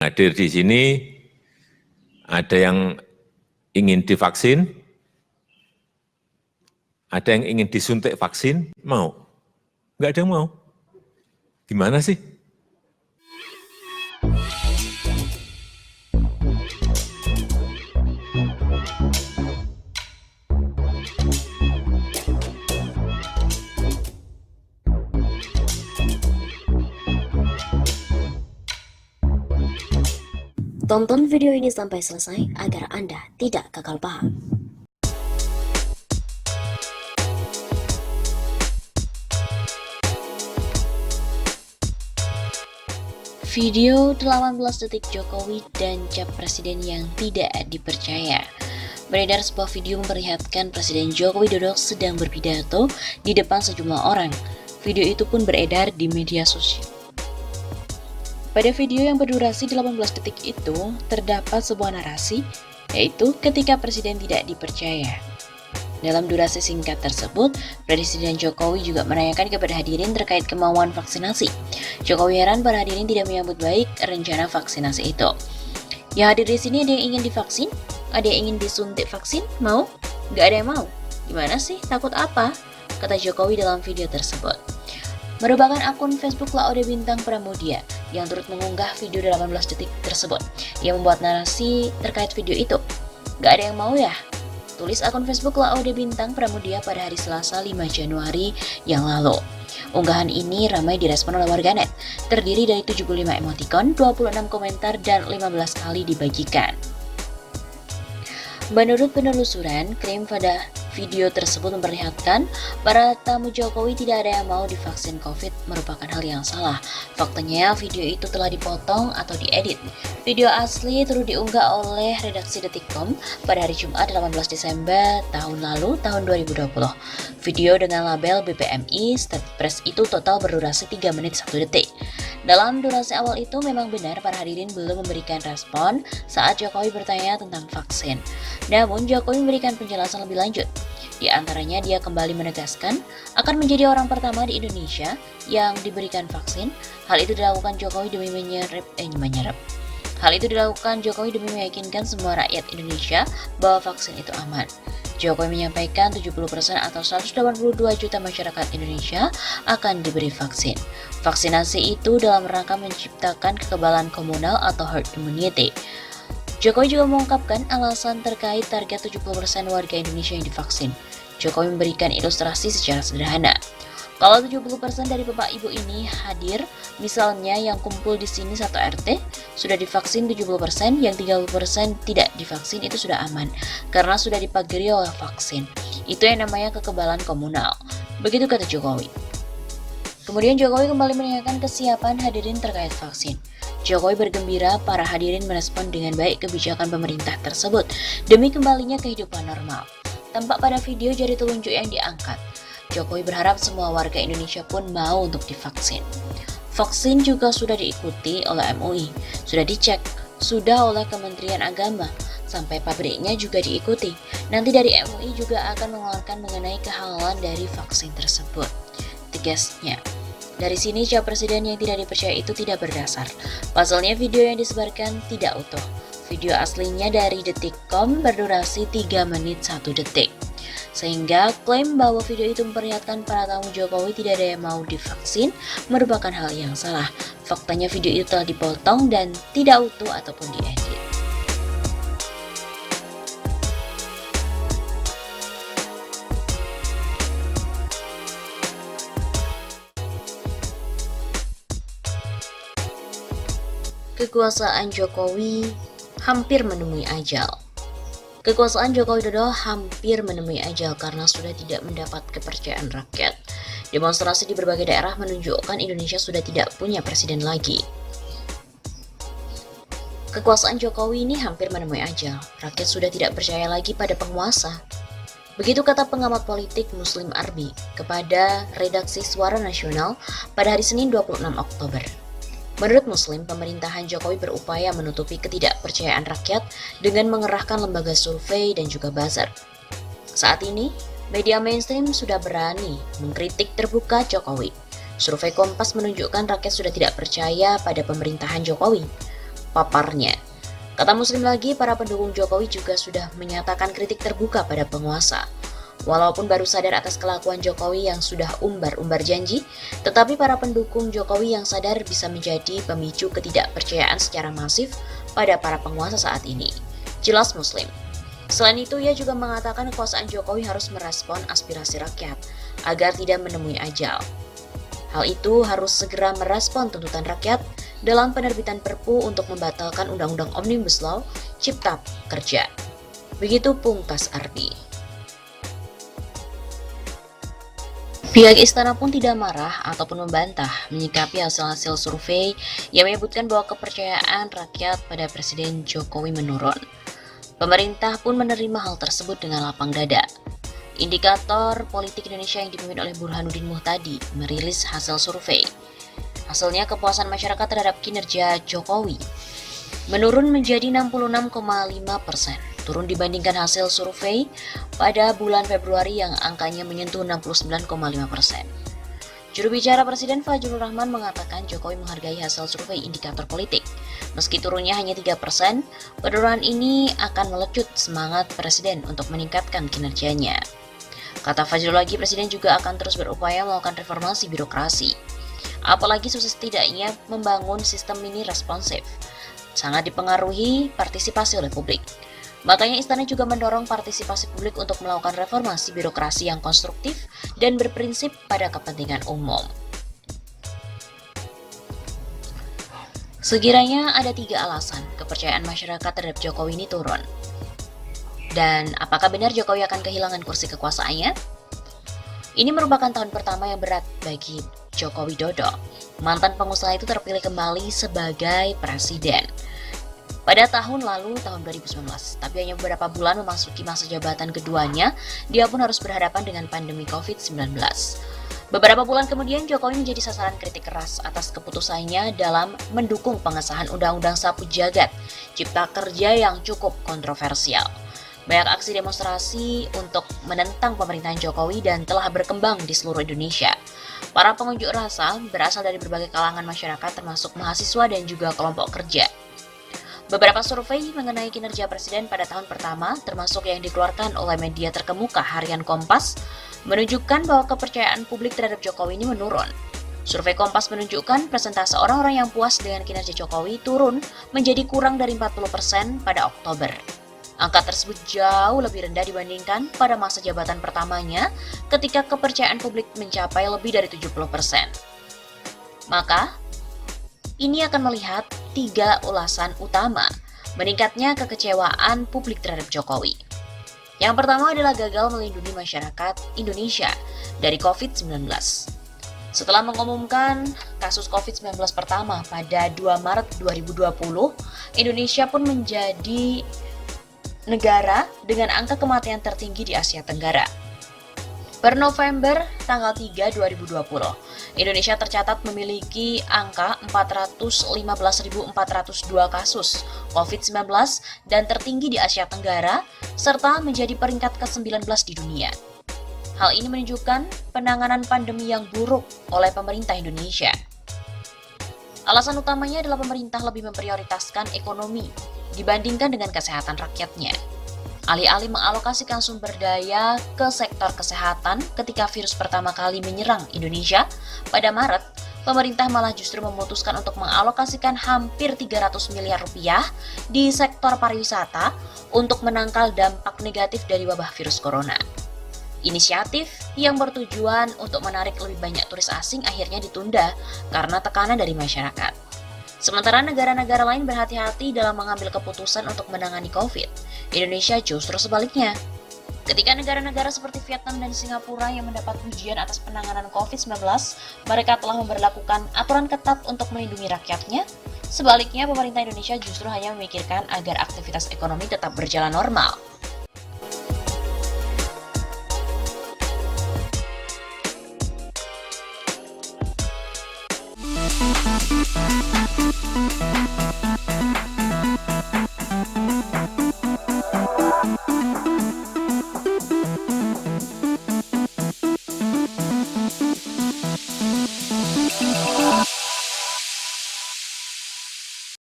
Hadir di sini ada yang ingin divaksin, ada yang ingin disuntik vaksin, mau? Enggak ada yang mau. Gimana sih? Tonton video ini sampai selesai agar Anda tidak gagal paham. Video 18 detik Jokowi dan cap presiden yang tidak dipercaya. Beredar sebuah video memperlihatkan Presiden Joko Widodo sedang berpidato di depan sejumlah orang. Video itu pun beredar di media sosial. Pada video yang berdurasi 18 detik itu, terdapat sebuah narasi, yaitu ketika Presiden tidak dipercaya. Dalam durasi singkat tersebut, Presiden Jokowi juga menanyakan kepada hadirin terkait kemauan vaksinasi. Jokowi heran para hadirin tidak menyambut baik rencana vaksinasi itu. Ya, hadir di sini ada yang ingin divaksin, ada yang ingin disuntik vaksin, mau? Gak ada yang mau. Gimana sih? Takut apa? Kata Jokowi dalam video tersebut. Merupakan akun Facebook Laode Bintang Pramudia yang turut mengunggah video 18 detik tersebut. Ia membuat narasi terkait video itu. Gak ada yang mau ya? Tulis akun Facebook Laode Bintang Pramudia pada hari Selasa 5 Januari yang lalu. Unggahan ini ramai direspon oleh warganet, terdiri dari 75 emoticon, 26 komentar, dan 15 kali dibagikan. Menurut penelusuran, klaim pada video tersebut memperlihatkan para tamu Jokowi tidak ada yang mau divaksin COVID merupakan hal yang salah. Faktanya video itu telah dipotong atau diedit. Video asli turut diunggah oleh redaksi Detikcom pada hari Jumat 18 Desember tahun lalu, tahun 2020. Video dengan label BPMI State Press itu total berdurasi 3 menit 1 detik. Dalam durasi awal itu memang benar para hadirin belum memberikan respon saat Jokowi bertanya tentang vaksin. Namun Jokowi memberikan penjelasan lebih lanjut. Di antaranya dia kembali menegaskan akan menjadi orang pertama di Indonesia yang diberikan vaksin. Hal itu dilakukan Jokowi demi Hal itu dilakukan Jokowi demi meyakinkan semua rakyat Indonesia bahwa vaksin itu aman. Jokowi menyampaikan 70% atau 182 juta masyarakat Indonesia akan diberi vaksin. Vaksinasi itu dalam rangka menciptakan kekebalan komunal atau herd immunity. Jokowi juga mengungkapkan alasan terkait target 70% warga Indonesia yang divaksin. Jokowi memberikan ilustrasi secara sederhana. Kalau 70% dari bapak ibu ini hadir, misalnya yang kumpul di sini satu RT, sudah divaksin 70%, yang 30% tidak divaksin itu sudah aman, karena sudah dipagari oleh vaksin. Itu yang namanya kekebalan komunal. Begitu kata Jokowi. Kemudian Jokowi kembali menanyakan kesiapan hadirin terkait vaksin. Jokowi bergembira para hadirin merespon dengan baik kebijakan pemerintah tersebut demi kembalinya kehidupan normal. Tampak pada video jari telunjuk yang diangkat. Jokowi berharap semua warga Indonesia pun mau untuk divaksin. Vaksin juga sudah diikuti oleh MUI, sudah dicek, sudah oleh Kementerian Agama, sampai pabriknya juga diikuti. Nanti dari MUI juga akan mengeluarkan mengenai kehalalan dari vaksin tersebut. Tegasnya. Dari sini cap presiden yang tidak dipercaya itu tidak berdasar. Pasalnya video yang disebarkan tidak utuh. Video aslinya dari Detikcom berdurasi 3 menit 1 detik. Sehingga klaim bahwa video itu memperlihatkan para tamu Jokowi tidak ada yang mau divaksin merupakan hal yang salah. Faktanya video itu telah dipotong dan tidak utuh ataupun diedit. Kekuasaan Jokowi hampir menemui ajal. Kekuasaan Joko Widodo hampir menemui ajal karena sudah tidak mendapat kepercayaan rakyat. Demonstrasi di berbagai daerah menunjukkan Indonesia sudah tidak punya presiden lagi. Kekuasaan Jokowi ini hampir menemui ajal. Rakyat sudah tidak percaya lagi pada penguasa. Begitu kata pengamat politik Muslim Arbi kepada redaksi Suara Nasional pada hari Senin 26 Oktober. Menurut Muslim, pemerintahan Jokowi berupaya menutupi ketidakpercayaan rakyat dengan mengerahkan lembaga survei dan juga buzzer. Saat ini, media mainstream sudah berani mengkritik terbuka Jokowi. Survei Kompas menunjukkan rakyat sudah tidak percaya pada pemerintahan Jokowi. paparnya. Kata Muslim lagi, para pendukung Jokowi juga sudah menyatakan kritik terbuka pada penguasa. Walaupun baru sadar atas kelakuan Jokowi yang sudah umbar-umbar janji, tetapi para pendukung Jokowi yang sadar bisa menjadi pemicu ketidakpercayaan secara masif pada para penguasa saat ini. Jelas Muslim. Selain itu, ia juga mengatakan kekuasaan Jokowi harus merespon aspirasi rakyat agar tidak menemui ajal. Hal itu harus segera merespon tuntutan rakyat dalam penerbitan Perpu untuk membatalkan Undang-Undang Omnibus Law Cipta Kerja. Begitu pungkas Ardi. Pihak istana pun tidak marah ataupun membantah menyikapi hasil-hasil survei yang menyebutkan bahwa kepercayaan rakyat pada Presiden Jokowi menurun. Pemerintah pun menerima hal tersebut dengan lapang dada. Indikator Politik Indonesia yang dipimpin oleh Burhanuddin Muhtadi merilis hasil survei. Hasilnya kepuasan masyarakat terhadap kinerja Jokowi menurun menjadi 66,5%, turun dibandingkan hasil survei pada bulan Februari yang angkanya menyentuh 69,5%. Juru bicara Presiden Fajrul Rahman mengatakan Jokowi menghargai hasil survei indikator politik. Meski turunnya hanya 3%, penurunan ini akan melecut semangat Presiden untuk meningkatkan kinerjanya. Kata Fajrul lagi, Presiden juga akan terus berupaya melakukan reformasi birokrasi. Apalagi sukses tidaknya membangun sistem ini responsif, sangat dipengaruhi partisipasi oleh publik. Makanya istana juga mendorong partisipasi publik untuk melakukan reformasi birokrasi yang konstruktif dan berprinsip pada kepentingan umum. Sekiranya ada 3 alasan kepercayaan masyarakat terhadap Jokowi ini turun. Dan apakah benar Jokowi akan kehilangan kursi kekuasaannya? Ini merupakan tahun pertama yang berat bagi Joko Widodo. Mantan pengusaha itu terpilih kembali sebagai presiden pada tahun lalu, tahun 2019. Tapi hanya beberapa bulan memasuki masa jabatan keduanya, dia pun harus berhadapan dengan pandemi COVID-19. Beberapa bulan kemudian, Jokowi menjadi sasaran kritik keras atas keputusannya dalam mendukung pengesahan Undang-Undang Sapu Jagat Cipta Kerja yang cukup kontroversial. Banyak aksi demonstrasi untuk menentang pemerintahan Jokowi dan telah berkembang di seluruh Indonesia. Para pengunjuk rasa berasal dari berbagai kalangan masyarakat termasuk mahasiswa dan juga kelompok kerja. Beberapa survei mengenai kinerja Presiden pada tahun pertama, termasuk yang dikeluarkan oleh media terkemuka harian Kompas, menunjukkan bahwa kepercayaan publik terhadap Jokowi ini menurun. Survei Kompas menunjukkan persentase orang-orang yang puas dengan kinerja Jokowi turun menjadi kurang dari 40% pada Oktober. Angka tersebut jauh lebih rendah dibandingkan pada masa jabatan pertamanya ketika kepercayaan publik mencapai lebih dari 70%. Maka, ini akan melihat 3 ulasan utama meningkatnya kekecewaan publik terhadap Jokowi. Yang pertama adalah gagal melindungi masyarakat Indonesia dari COVID-19. Setelah mengumumkan kasus COVID-19 pertama pada 2 Maret 2020, Indonesia pun menjadi negara dengan angka kematian tertinggi di Asia Tenggara. Per November tanggal 3, 2020, Indonesia tercatat memiliki angka 415.402 kasus COVID-19 dan tertinggi di Asia Tenggara, serta menjadi peringkat ke-19 di dunia. Hal ini menunjukkan penanganan pandemi yang buruk oleh pemerintah Indonesia. Alasan utamanya adalah pemerintah lebih memprioritaskan ekonomi dibandingkan dengan kesehatan rakyatnya. Alih-alih mengalokasikan sumber daya ke sektor kesehatan ketika virus pertama kali menyerang Indonesia pada Maret, pemerintah malah justru memutuskan untuk mengalokasikan hampir 300 miliar rupiah di sektor pariwisata untuk menangkal dampak negatif dari wabah virus corona. Inisiatif yang bertujuan untuk menarik lebih banyak turis asing akhirnya ditunda karena tekanan dari masyarakat. Sementara negara-negara lain berhati-hati dalam mengambil keputusan untuk menangani COVID, Indonesia justru sebaliknya. Ketika negara-negara seperti Vietnam dan Singapura yang mendapat pujian atas penanganan COVID-19, mereka telah memberlakukan aturan ketat untuk melindungi rakyatnya. Sebaliknya, pemerintah Indonesia justru hanya memikirkan agar aktivitas ekonomi tetap berjalan normal.